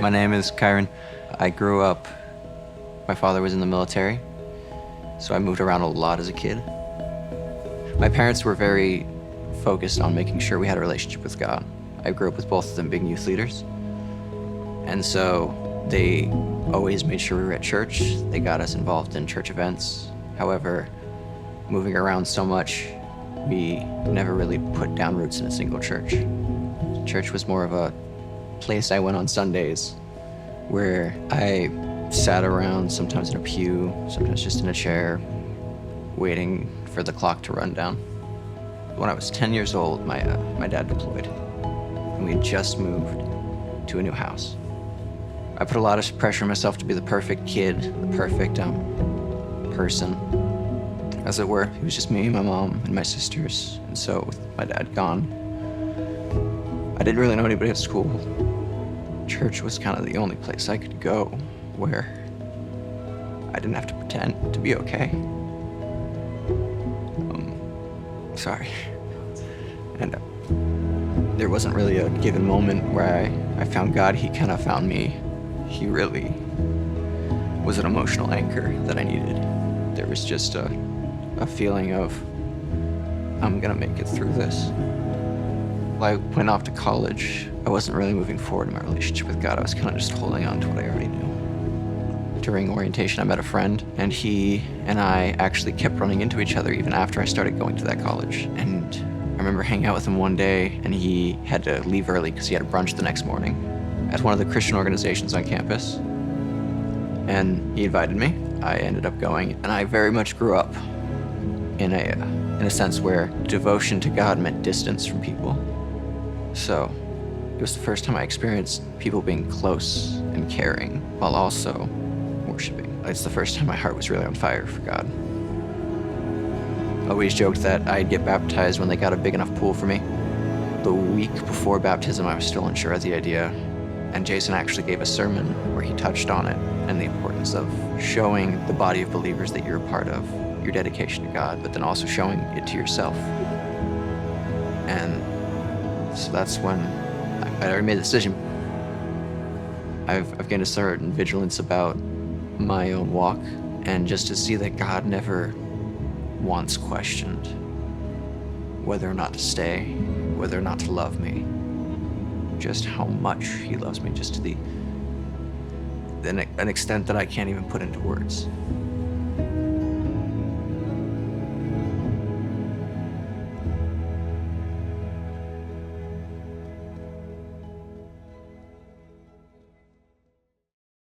My name is Kyron. I grew up, my father was in the military, so I moved around a lot as a kid. My parents were very focused on making sure we had a relationship with God. I grew up with both of them being youth leaders. And so they always made sure we were at church. They got us involved in church events. However, moving around so much, we never really put down roots in a single church. Church was more of a place I went on Sundays where I sat around, sometimes in a pew, sometimes just in a chair, waiting for the clock to run down. When I was 10 years old, my dad deployed, and we had just moved to a new house. I put a lot of pressure on myself to be the perfect kid, the perfect person, as it were. It was just me, my mom, and my sisters, and so with my dad gone, I didn't really know anybody at school. Church was kind of the only place I could go where I didn't have to pretend to be okay. Sorry. And there wasn't really a given moment where I found God. He kind of found me. He really was an emotional anchor that I needed. There was just a feeling of, I'm gonna make it through this. I went off to college. I wasn't really moving forward in my relationship with God. I was kind of just holding on to what I already knew. During orientation, I met a friend, and he and I actually kept running into each other even after I started going to that college. And I remember hanging out with him one day, and he had to leave early because he had a brunch the next morning at one of the Christian organizations on campus. And he invited me. I ended up going, and I very much grew up in a sense where devotion to God meant distance from people. So it was the first time I experienced people being close and caring while also worshiping. It's the first time my heart was really on fire for God. I always joked that I'd get baptized when they got a big enough pool for me. The week before baptism, I was still unsure of the idea, and Jason actually gave a sermon where he touched on it and the importance of showing the body of believers that you're a part of, your dedication to God, but then also showing it to yourself. And so that's when I already made the decision. I've gained a certain vigilance about my own walk, and just to see that God never once questioned whether or not to stay, whether or not to love me, just how much he loves me, just to an extent that I can't even put into words.